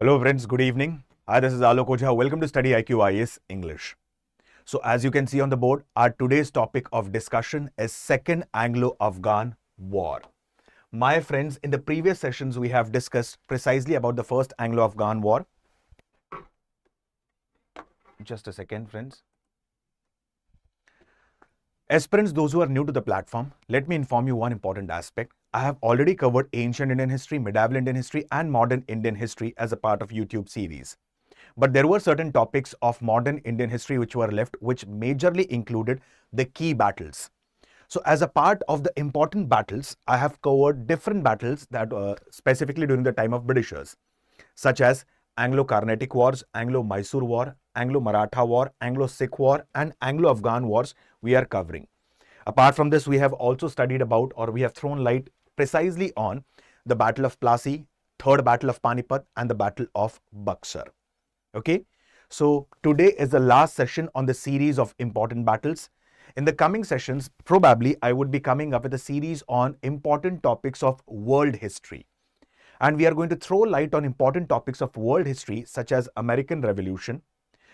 Hello friends, good evening. Hi, this is Alok Ojha. Welcome to StudyIQ English. So as you can see on the board, our today's topic of discussion is Second Anglo-Afghan War. My friends, in the previous sessions, we have discussed precisely about the First Anglo-Afghan War. Just a second, friends. Aspirants, those who are new to the platform, let me inform you one important aspect. I have already covered ancient Indian history, medieval Indian history, and modern Indian history as a part of YouTube series. But there were certain topics of modern Indian history which were left, which majorly included the key battles. So as a part of the important battles, I have covered different battles that specifically during the time of Britishers, such as Anglo-Carnatic Wars, Anglo-Mysore War, Anglo-Maratha War, Anglo-Sikh War, and Anglo-Afghan Wars we are covering. Apart from this, we have also studied about, or we have thrown light precisely on the Battle of Plassey, Third Battle of Panipat, and the Battle of Buxar. Okay, so today is the last session on the series of important battles. In the coming sessions, probably I would be coming up with a series on important topics of world history. And we are going to throw light on important topics of world history such as American Revolution,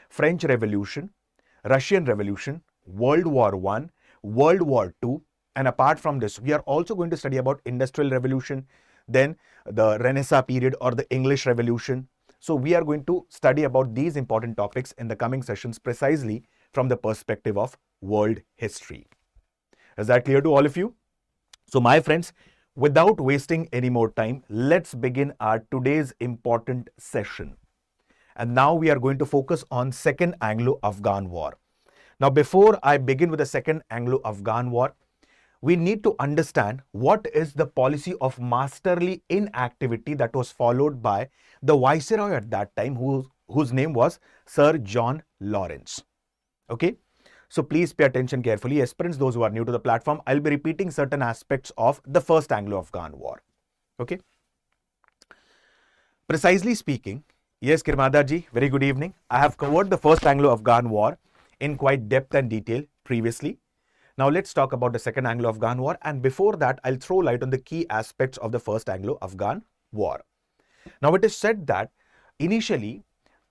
French Revolution, Russian Revolution, World War I, World War II, and apart from this, we are also going to study about Industrial Revolution, then the Renaissance period or the English Revolution. So we are going to study about these important topics in the coming sessions precisely from the perspective of world history. Is that clear to all of you? So my friends, without wasting any more time, let's begin our today's important session. And now we are going to focus on Second Anglo-Afghan War. Now, before I begin with the Second Anglo-Afghan War, we need to understand what is the policy of masterly inactivity that was followed by the viceroy at that time, whose name was Sir John Lawrence. Okay, so please pay attention carefully. Aspirants, those who are new to the platform, I'll be repeating certain aspects of the First Anglo-Afghan War. Okay, precisely speaking, yes, Kirmada ji, very good evening. I have covered the First Anglo-Afghan War in quite depth and detail previously. Now let's talk about the Second Anglo-Afghan War, and before that I'll throw light on the key aspects of the First Anglo-Afghan War. Now it is said that initially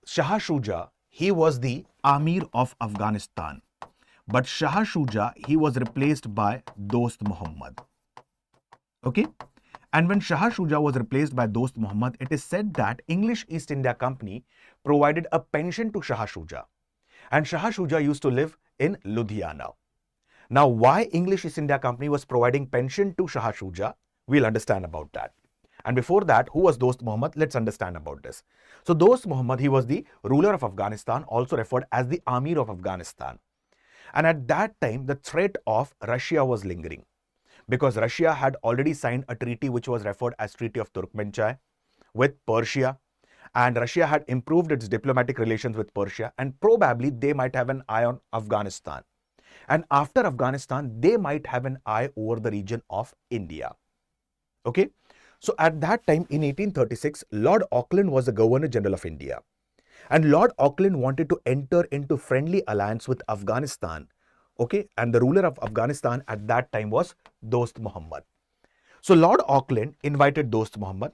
Shah Shuja, he was the Amir of Afghanistan, but Shah Shuja, he was replaced by Dost Muhammad. Okay, and when Shah Shuja was replaced by Dost Muhammad, it is said that English East India Company provided a pension to Shah Shuja, and Shah Shuja used to live in Ludhiana. Now, why English East India Company was providing pension to Shah Shuja, we'll understand about that. And before that, who was Dost Muhammad? Let's understand about this. So, Dost Muhammad, he was the ruler of Afghanistan, also referred as the Amir of Afghanistan. And at that time, the threat of Russia was lingering, because Russia had already signed a treaty which was referred as Treaty of Turkmenchai with Persia. And Russia had improved its diplomatic relations with Persia, and probably they might have an eye on Afghanistan. And after Afghanistan, they might have an eye over the region of India. Okay. So at that time in 1836, Lord Auckland was the Governor General of India. And Lord Auckland wanted to enter into friendly alliance with Afghanistan. Okay. And the ruler of Afghanistan at that time was Dost Muhammad. So Lord Auckland invited Dost Muhammad,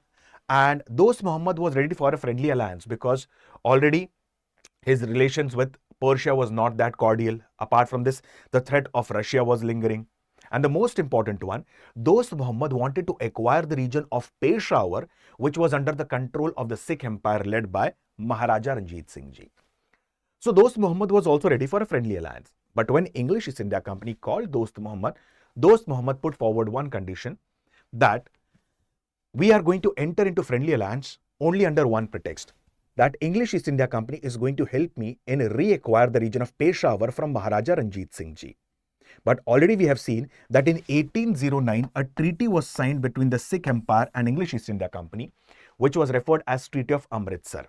and Dost Muhammad was ready for a friendly alliance because already his relations with Persia was not that cordial. Apart from this, the threat of Russia was lingering. And the most important one, Dost Muhammad wanted to acquire the region of Peshawar, which was under the control of the Sikh Empire led by Maharaja Ranjit Singh ji. So Dost Muhammad was also ready for a friendly alliance. But when English East India Company called Dost Muhammad put forward one condition, that we are going to enter into friendly alliance only under one pretext, that English East India Company is going to help me in reacquire the region of Peshawar from Maharaja Ranjit Singh ji. But already we have seen that in 1809, a treaty was signed between the Sikh Empire and English East India Company, which was referred as Treaty of Amritsar.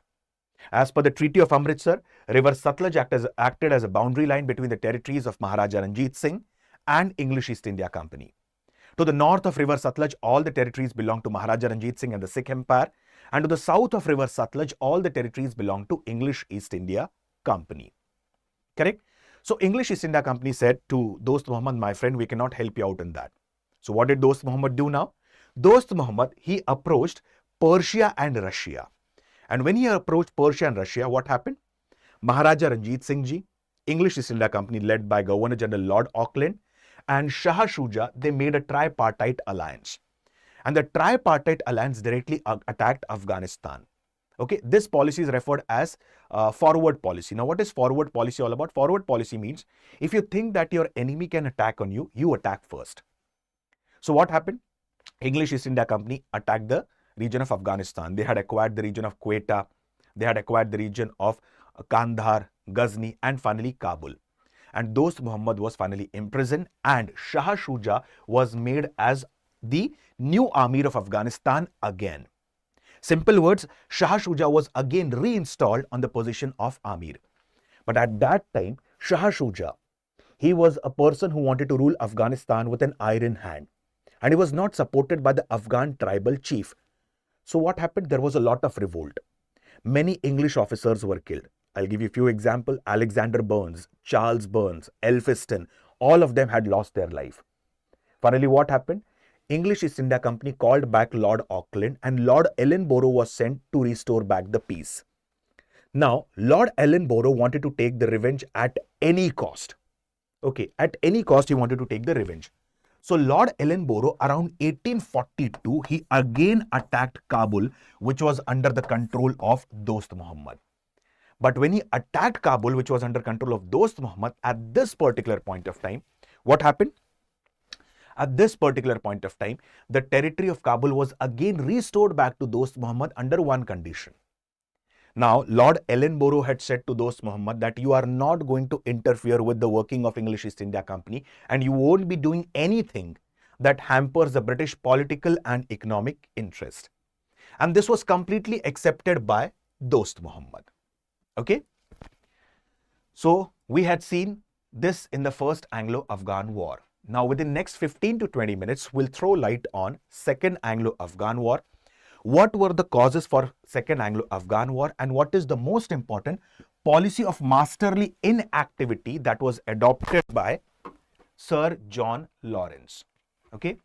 As per the Treaty of Amritsar, River Satluj acted as a boundary line between the territories of Maharaja Ranjit Singh and English East India Company. To the north of River Satluj, all the territories belonged to Maharaja Ranjit Singh and the Sikh Empire. And to the south of River Satluj, all the territories belonged to English East India Company. Correct? So English East India Company said to Dost Muhammad, my friend, we cannot help you out in that. So what did Dost Muhammad do now? Dost Muhammad, he approached Persia and Russia. And when he approached Persia and Russia, what happened? Maharaja Ranjit Singh ji, English East India Company led by Governor General Lord Auckland, and Shah Shuja, they made a tripartite alliance. And the tripartite alliance directly attacked Afghanistan. Okay, this policy is referred as forward policy. Now, what is forward policy all about? Forward policy means if you think that your enemy can attack on you, you attack first. So what happened? English East India Company attacked the region of Afghanistan. They had acquired the region of Quetta. They had acquired the region of Kandahar, Ghazni, and finally Kabul. And Dost Muhammad was finally imprisoned, and Shah Shuja was made as the new Amir of Afghanistan again. Simple words, Shah Shuja was again reinstalled on the position of Amir. But at that time, Shah Shuja, he was a person who wanted to rule Afghanistan with an iron hand. And he was not supported by the Afghan tribal chief. So what happened? There was a lot of revolt. Many English officers were killed. I'll give you a few examples. Alexander Burnes, Charles Burns, Elphiston, all of them had lost their life. Finally, what happened? English East India Company called back Lord Auckland, and Lord Ellenborough was sent to restore back the peace. Now, Lord Ellenborough wanted to take the revenge at any cost. Okay, at any cost he wanted to take the revenge. So Lord Ellenborough, around 1842, he again attacked Kabul, which was under the control of Dost Muhammad. But when he attacked Kabul, which was under control of Dost Muhammad, at this particular point of time, what happened? At this particular point of time, the territory of Kabul was again restored back to Dost Muhammad under one condition. Now, Lord Ellenborough had said to Dost Muhammad that you are not going to interfere with the working of English East India Company, and you won't be doing anything that hampers the British political and economic interest. And this was completely accepted by Dost Muhammad. Okay. So we had seen this in the first Anglo-Afghan War. Now within next 15 to 20 minutes, we'll throw light on Second Anglo-Afghan War. What were the causes for Second Anglo-Afghan War, and what is the most important policy of masterly inactivity that was adopted by Sir John Lawrence. Okay.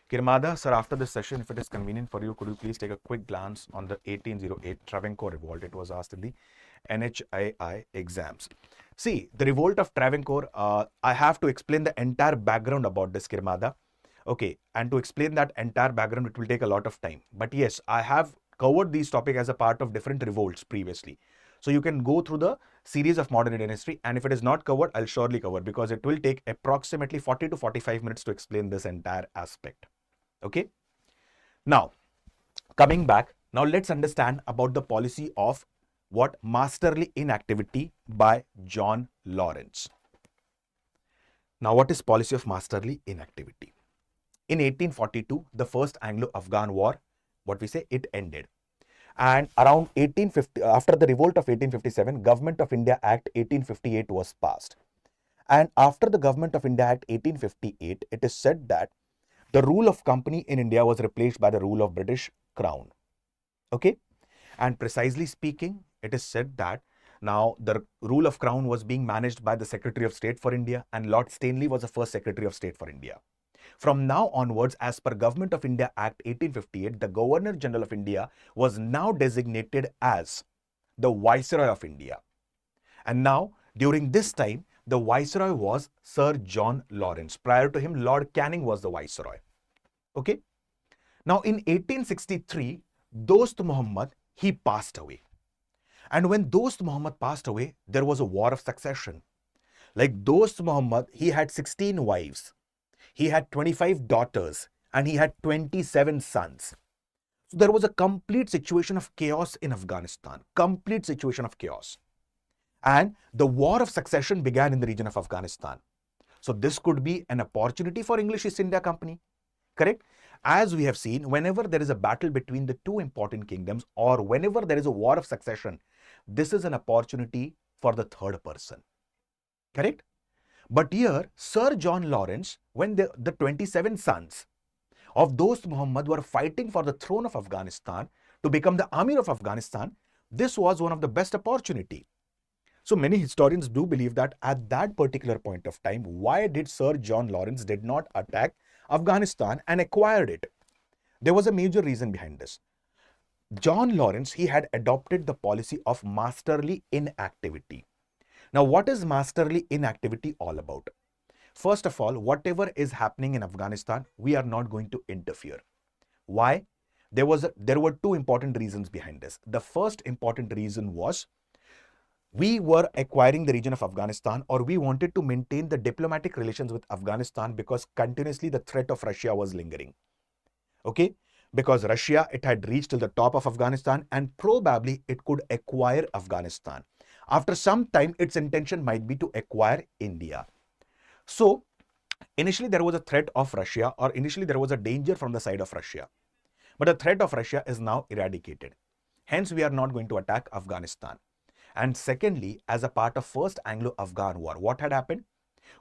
Kirmada, sir, after this session, if it is convenient for you, could you please take a quick glance on the 1808 Travancore revolt? It was asked in the NHII exams. See, the revolt of Travancore, I have to explain the entire background about this, Kirmada. Okay, and to explain that entire background, it will take a lot of time. But yes, I have covered these topics as a part of different revolts previously. So you can go through the series of modern Indian history, and if it is not covered, I'll surely cover, because it will take approximately 40 to 45 minutes to explain this entire aspect. Okay. Now, coming back, now let's understand about the policy of what? Masterly inactivity by John Lawrence. Now, what is policy of masterly inactivity? In 1842, the first Anglo-Afghan War, what we say, it ended. And around 1850, after the revolt of 1857, Government of India Act 1858 was passed. And after the Government of India Act 1858, it is said that the rule of company in India was replaced by the rule of British Crown. Okay. And precisely speaking, it is said that now the rule of Crown was being managed by the Secretary of State for India, and Lord Stanley was the first Secretary of State for India. From now onwards, as per Government of India Act 1858, the Governor General of India was now designated as the Viceroy of India. And now, during this time, the Viceroy was Sir John Lawrence. Prior to him, Lord Canning was the Viceroy. Okay. Now, in 1863, Dost Muhammad, he passed away. And when Dost Muhammad passed away, there was a war of succession. Like Dost Muhammad, he had 16 wives. He had 25 daughters, and he had 27 sons. So there was a complete situation of chaos in Afghanistan. Complete situation of chaos. And the war of succession began in the region of Afghanistan. So this could be an opportunity for English East India Company. Correct? As we have seen, whenever there is a battle between the two important kingdoms, or whenever there is a war of succession, this is an opportunity for the third person. Correct? But here, Sir John Lawrence, when the 27 sons of Dost Muhammad were fighting for the throne of Afghanistan to become the Amir of Afghanistan, this was one of the best opportunity. So many historians do believe that at that particular point of time, why did Sir John Lawrence did not attack Afghanistan and acquired it? There was a major reason behind this. John Lawrence, he had adopted the policy of masterly inactivity. Now, what is masterly inactivity all about? First of all, whatever is happening in Afghanistan, we are not going to interfere. Why? There were two important reasons behind this. The first important reason was we were acquiring the region of Afghanistan, or we wanted to maintain the diplomatic relations with Afghanistan because continuously the threat of Russia was lingering. Okay? Because Russia, it had reached to the top of Afghanistan and probably it could acquire Afghanistan. After some time, its intention might be to acquire India. So, initially there was a threat of Russia, or initially there was a danger from the side of Russia. But the threat of Russia is now eradicated. Hence, we are not going to attack Afghanistan. And secondly, as a part of First Anglo-Afghan War, what had happened?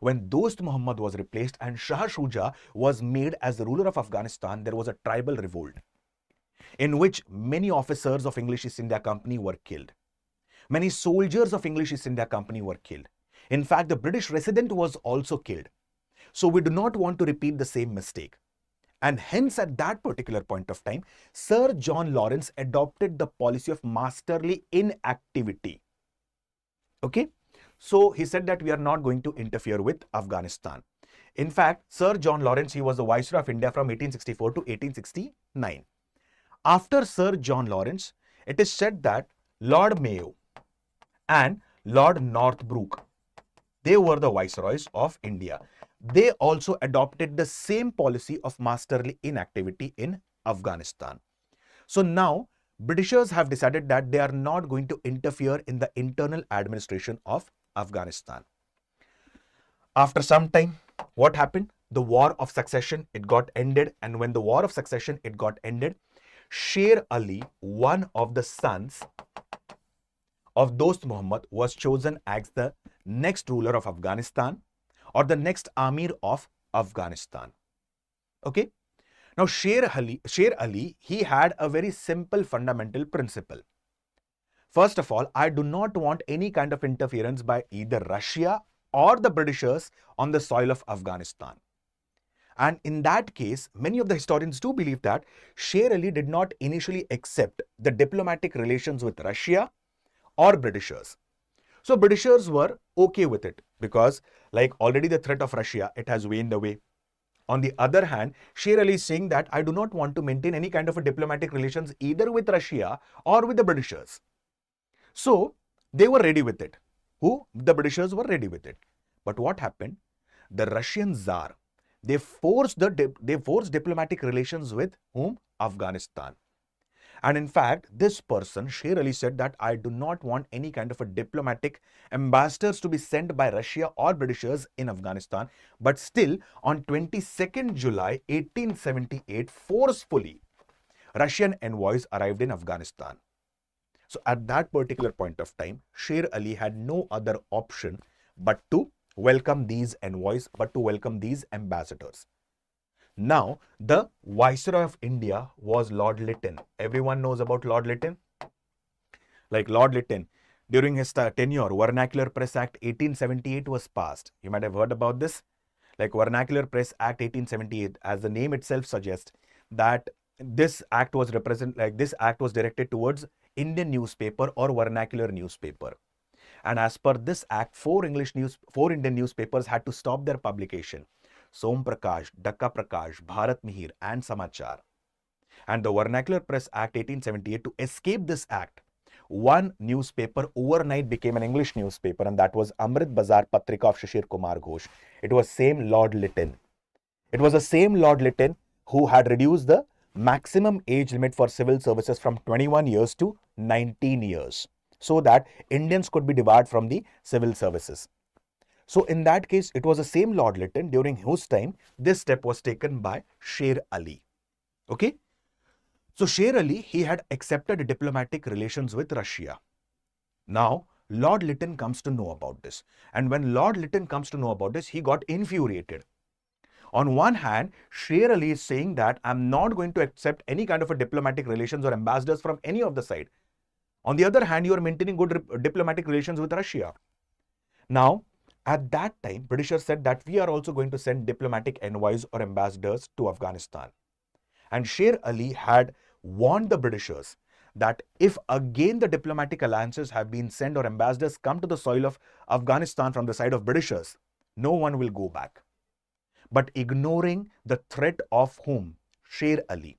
When Dost Muhammad was replaced and Shah Shuja was made as the ruler of Afghanistan, there was a tribal revolt in which many officers of English East India Company were killed. Many soldiers of English East India Company were killed. In fact, the British resident was also killed. So we do not want to repeat the same mistake. And hence, at that particular point of time, Sir John Lawrence adopted the policy of masterly inactivity. Okay? So he said that we are not going to interfere with Afghanistan. In fact, Sir John Lawrence, he was the Viceroy of India from 1864 to 1869. After Sir John Lawrence, it is said that Lord Mayo and Lord Northbrook, they were the Viceroys of India. They also adopted the same policy of masterly inactivity in Afghanistan. So now, Britishers have decided that they are not going to interfere in the internal administration of Afghanistan. After some time, what happened? The War of Succession, it got ended. And when the War of Succession, it got ended, Sher Ali, one of the sons of Dost Muhammad, was chosen as the next ruler of Afghanistan, or the next Amir of Afghanistan. Okay. Now, Sher Ali, he had a very simple fundamental principle. First of all, I do not want any kind of interference by either Russia or the Britishers on the soil of Afghanistan. And in that case, many of the historians do believe that Sher Ali did not initially accept the diplomatic relations with Russia or Britishers. So Britishers were okay with it because, like, already the threat of Russia, it has waned away. On the other hand, Sher Ali is saying that I do not want to maintain any kind of a diplomatic relations either with Russia or with the Britishers. So they were ready with it. Who? The Britishers were ready with it. But what happened? The Russian Tsar, they forced diplomatic relations with whom? Afghanistan. And in fact, this person, Sher Ali, said that I do not want any kind of a diplomatic ambassadors to be sent by Russia or Britishers in Afghanistan. But still, on 22nd July 1878, forcefully, Russian envoys arrived in Afghanistan. So at that particular point of time, Sher Ali had no other option but to welcome these envoys, but to welcome these ambassadors. Now, the Viceroy of India was Lord Lytton. Everyone knows about Lord Lytton. Like Lord Lytton, during his tenure, Vernacular Press Act 1878 was passed. You might have heard about this. Like Vernacular Press Act 1878, as the name itself suggests, that this act was directed towards Indian newspaper or vernacular newspaper. And as per this act, four Indian newspapers had to stop their publication. Som Prakash, Dakka Prakash, Bharat Mihir and Samachar. And the Vernacular Press Act 1878, to escape this act, one newspaper overnight became an English newspaper, and that was Amrit Bazar Patrika of Shishir Kumar Ghosh. It was same Lord Lytton. It was the same Lord Lytton who had reduced the maximum age limit for civil services from 21 years to 19 years so that Indians could be debarred from the civil services. So in that case, it was the same Lord Lytton during whose time this step was taken by Sher Ali. Okay. So Sher Ali, he had accepted diplomatic relations with Russia. Now, Lord Lytton comes to know about this. And when Lord Lytton comes to know about this, he got infuriated. On one hand, Sher Ali is saying that I'm not going to accept any kind of a diplomatic relations or ambassadors from any of the side. On the other hand, you are maintaining good diplomatic relations with Russia. Now, at that time, Britishers said that we are also going to send diplomatic envoys or ambassadors to Afghanistan. And Sher Ali had warned the Britishers that if again the diplomatic alliances have been sent or ambassadors come to the soil of Afghanistan from the side of Britishers, no one will go back. But ignoring the threat of whom? Sher Ali.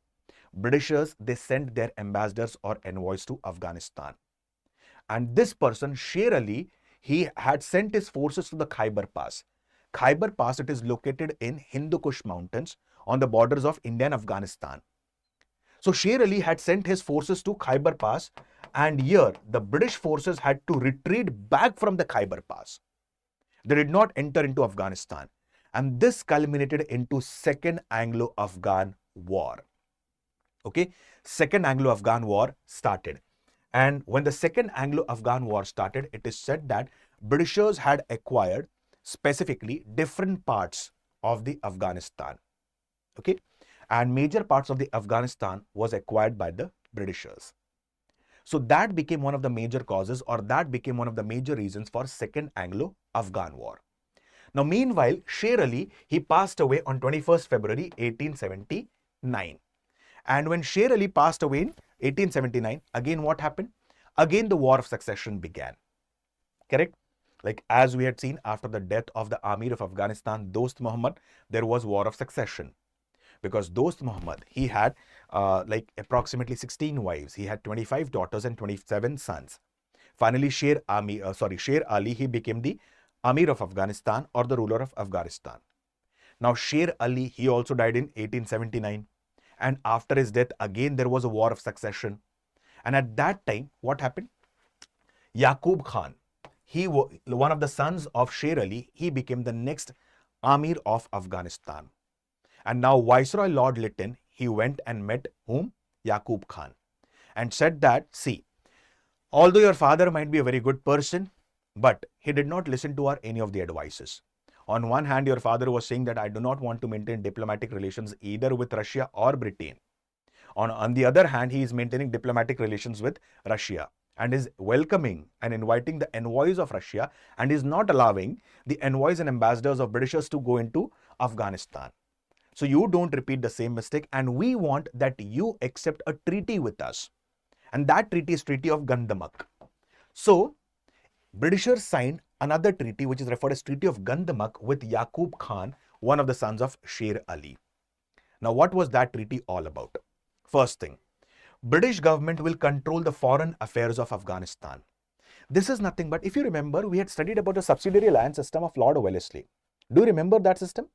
Britishers, they sent their ambassadors or envoys to Afghanistan. And this person, Sher Ali, he had sent his forces to the Khyber Pass. Khyber Pass, it is located in Hindu Kush Mountains on the borders of India and Afghanistan. So Sher Ali had sent his forces to Khyber Pass, and here the British forces had to retreat back from the Khyber Pass. They did not enter into Afghanistan. And this culminated into Second Anglo-Afghan War. Okay, Second Anglo-Afghan War started. And when the Second Anglo-Afghan War started, it is said that Britishers had acquired specifically different parts of the Afghanistan. Okay, and major parts of the Afghanistan was acquired by the Britishers. So that became one of the major causes, or that became one of the major reasons for Second Anglo-Afghan War. Now, meanwhile, Sher Ali, he passed away on 21st February 1879. And when Sher Ali passed away in 1879, again what happened? Again the War of Succession began. Correct? Like as we had seen after the death of the Amir of Afghanistan, Dost Muhammad, there was War of Succession. Because Dost Muhammad, he had like approximately 16 wives. He had 25 daughters and 27 sons. Finally, Sher Ali, he became the Amir of Afghanistan, or the ruler of Afghanistan. Now, Sher Ali, he also died in 1879. And after his death, again, there was a War of Succession. And at that time, what happened? Yaqub Khan, one of the sons of Sher Ali, he became the next Amir of Afghanistan. And now Viceroy Lord Lytton, he went and met whom? Yaqub Khan. And said that, see, although your father might be a very good person, but he did not listen to any of the advices. On one hand, your father was saying that I do not want to maintain diplomatic relations either with Russia or Britain. On the other hand, he is maintaining diplomatic relations with Russia and is welcoming and inviting the envoys of Russia and is not allowing the envoys and ambassadors of Britishers to go into Afghanistan. So you don't repeat the same mistake, and we want that you accept a treaty with us. And that treaty is Treaty of Gandamak. So Britishers signed another treaty which is referred as Treaty of Gandamak with Yaqub Khan, one of the sons of Sher Ali. Now what was that treaty all about? First thing, British government will control the foreign affairs of Afghanistan. This is nothing but, if you remember, we had studied about the subsidiary alliance system of Lord Wellesley. Do you remember that system?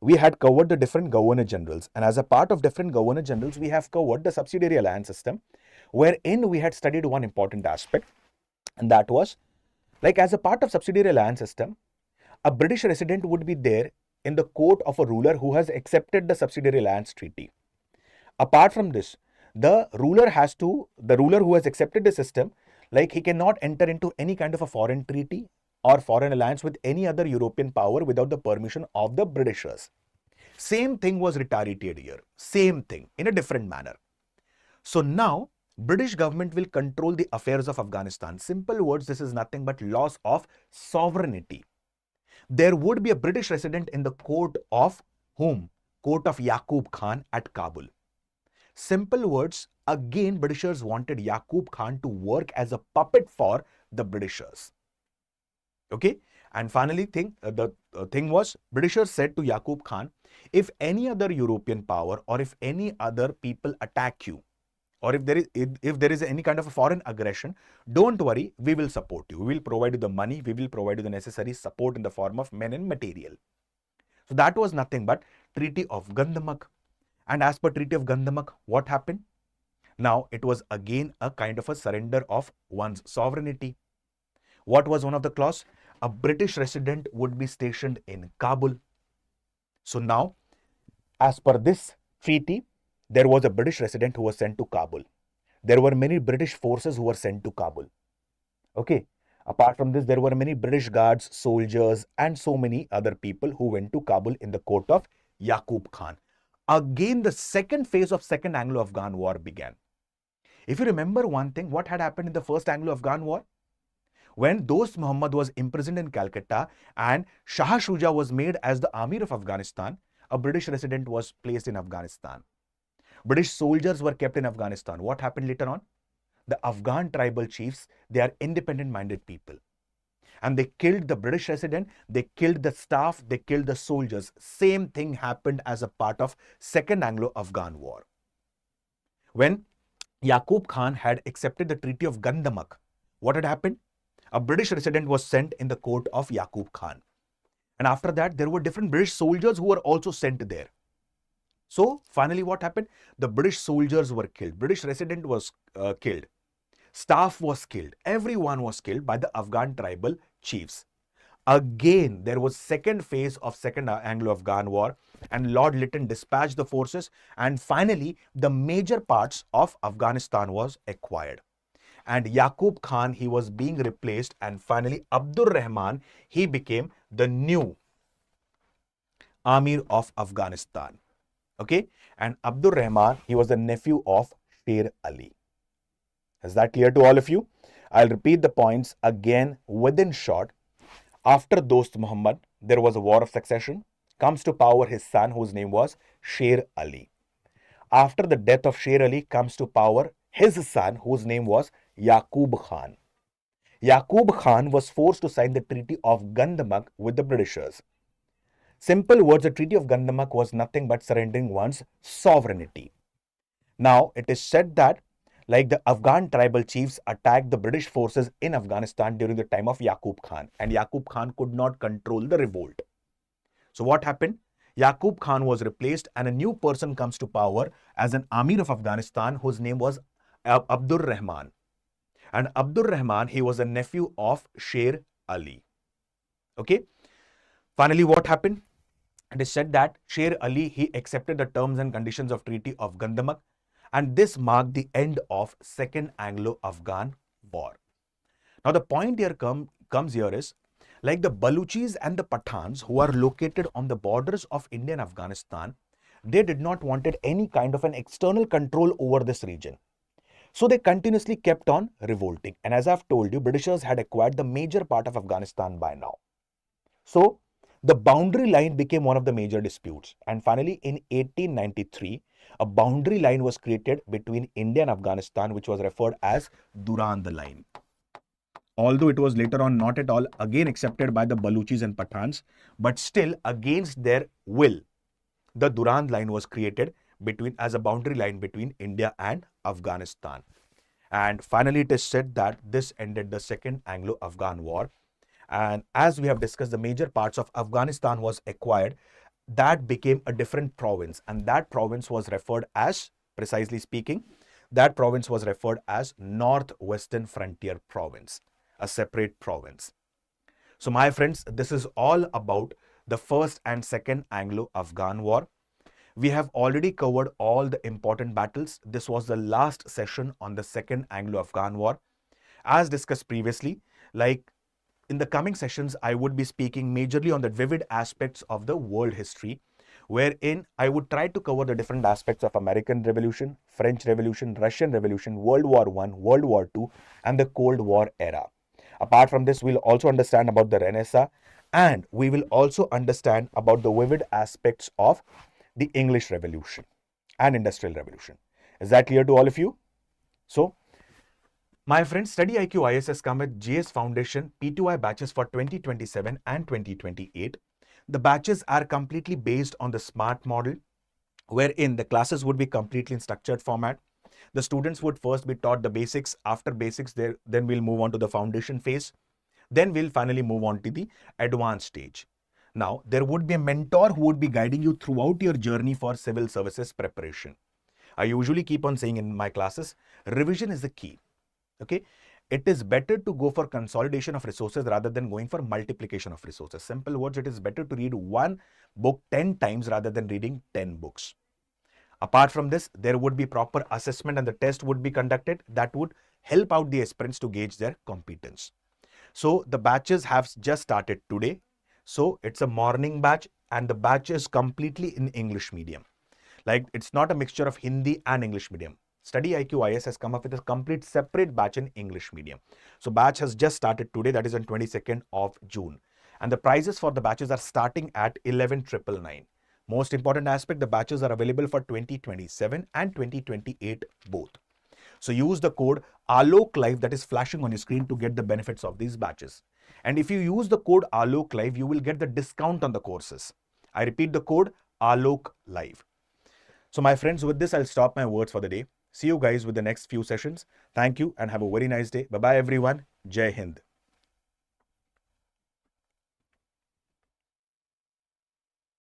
We had covered the different governor generals, and as a part of different governor generals, we have covered the subsidiary alliance system, wherein we had studied one important aspect, and that was, like as a part of subsidiary alliance system, a British resident would be there in the court of a ruler who has accepted the subsidiary alliance treaty. Apart from this, the ruler who has accepted the system, like he cannot enter into any kind of a foreign treaty or foreign alliance with any other European power without the permission of the Britishers. Same thing was reiterated here. Same thing in a different manner. So now, British government will control the affairs of Afghanistan. Simple words, this is nothing but loss of sovereignty. There would be a British resident in the court of whom? Court of Yaqub Khan at Kabul. Simple words, again Britishers wanted Yaqub Khan to work as a puppet for the Britishers. Okay, and finally the thing was, Britishers said to Yaqub Khan, if any other European power or if any other people attack you, or if there is any kind of a foreign aggression, don't worry, we will support you. We will provide you the money, we will provide you the necessary support in the form of men and material. So that was nothing but Treaty of Gandamak. And as per Treaty of Gandamak, what happened? Now it was again a kind of a surrender of one's sovereignty. What was one of the clause? A British resident would be stationed in Kabul. So now, as per this treaty, there was a British resident who was sent to Kabul. There were many British forces who were sent to Kabul. Okay. Apart from this, there were many British guards, soldiers, and so many other people who went to Kabul in the court of Yaqub Khan. Again, the second phase of Second Anglo-Afghan War began. If you remember one thing, what had happened in the First Anglo-Afghan War? When Dost Muhammad was imprisoned in Calcutta and Shah Shuja was made as the Amir of Afghanistan, a British resident was placed in Afghanistan. British soldiers were kept in Afghanistan. What happened later on? The Afghan tribal chiefs, they are independent-minded people. And they killed the British resident, they killed the staff, they killed the soldiers. Same thing happened as a part of Second Anglo-Afghan War. When Yaqub Khan had accepted the Treaty of Gandamak, what had happened? A British resident was sent in the court of Yaqub Khan. And after that, there were different British soldiers who were also sent there. So finally what happened? The British soldiers were killed. British resident was killed. Staff was killed. Everyone was killed by the Afghan tribal chiefs. Again, there was second phase of Second Anglo-Afghan War, and Lord Lytton dispatched the forces, and finally the major parts of Afghanistan was acquired. And Yaqub Khan, he was being replaced, and finally Abdur Rahman, he became the new Amir of Afghanistan. Okay, and Abdur Rahman, he was the nephew of Sher Ali. Is that clear to all of you? I'll repeat the points again within short. After Dost Muhammad, there was a war of succession. Comes to power his son, whose name was Sher Ali. After the death of Sher Ali, comes to power his son, whose name was Yaqub Khan. Yaqub Khan was forced to sign the Treaty of Gandamak with the Britishers. Simple words, the Treaty of Gandamak was nothing but surrendering one's sovereignty. Now, it is said that like the Afghan tribal chiefs attacked the British forces in Afghanistan during the time of Yaqub Khan, and Yaqub Khan could not control the revolt. So what happened? Yaqub Khan was replaced and a new person comes to power as an Amir of Afghanistan whose name was Abdur Rahman. And Abdur Rahman, he was a nephew of Sher Ali. Okay. Finally, what happened? It is said that Sher Ali, he accepted the terms and conditions of Treaty of Gandamak, and this marked the end of Second Anglo-Afghan War. Now, the point here comes here is, like the Baluchis and the Pathans who are located on the borders of India and Afghanistan, they did not wanted any kind of an external control over this region. So they continuously kept on revolting. And as I've told you, Britishers had acquired the major part of Afghanistan by now. So the boundary line became one of the major disputes. And finally, in 1893, a boundary line was created between India and Afghanistan, which was referred as Durand Line. Although it was later on not at all again accepted by the Baluchis and Pathans, but still against their will, the Durand Line was created as a boundary line between India and Afghanistan. And finally, it is said that this ended the Second Anglo-Afghan War. And as we have discussed, the major parts of Afghanistan was acquired. That became a different province, and that province was referred as, precisely speaking, that province was referred as Northwestern Frontier Province, a separate province. So my friends, this is all about the First and Second Anglo-Afghan War. We have already covered all the important battles. This was the last session on the Second Anglo-Afghan War. As discussed previously, like in the coming sessions, I would be speaking majorly on the vivid aspects of the world history, wherein I would try to cover the different aspects of American Revolution, French Revolution, Russian Revolution, World War I, World War II, and the Cold War era. Apart from this, we'll also understand about the Renaissance, and we will also understand about the vivid aspects of the English Revolution and Industrial Revolution. Is that clear to all of you? So, my friends, StudyIQ IS has come with GS Foundation P2I batches for 2027 and 2028. The batches are completely based on the SMART model, wherein the classes would be completely in structured format. The students would first be taught the basics. After basics, then we'll move on to the foundation phase. Then we'll finally move on to the advanced stage. Now, there would be a mentor who would be guiding you throughout your journey for civil services preparation. I usually keep on saying in my classes, revision is the key. Okay, it is better to go for consolidation of resources rather than going for multiplication of resources. Simple words, it is better to read one book 10 times rather than reading 10 books. Apart from this, there would be proper assessment and the test would be conducted that would help out the aspirants to gauge their competence. So the batches have just started today. So it's a morning batch and the batch is completely in English medium. Like it's not a mixture of Hindi and English medium. StudyIQ IS has come up with a complete separate batch in English medium. So batch has just started today, that is on 22nd of June. And the prices for the batches are starting at 11,999. Most important aspect, the batches are available for 2027 and 2028 both. So use the code Alok Live that is flashing on your screen to get the benefits of these batches. And if you use the code Alok Live, you will get the discount on the courses. I repeat the code Alok Live. So my friends, with this, I'll stop my words for the day. See you guys with the next few sessions. Thank you and have a very nice day. Bye-bye everyone. Jai Hind.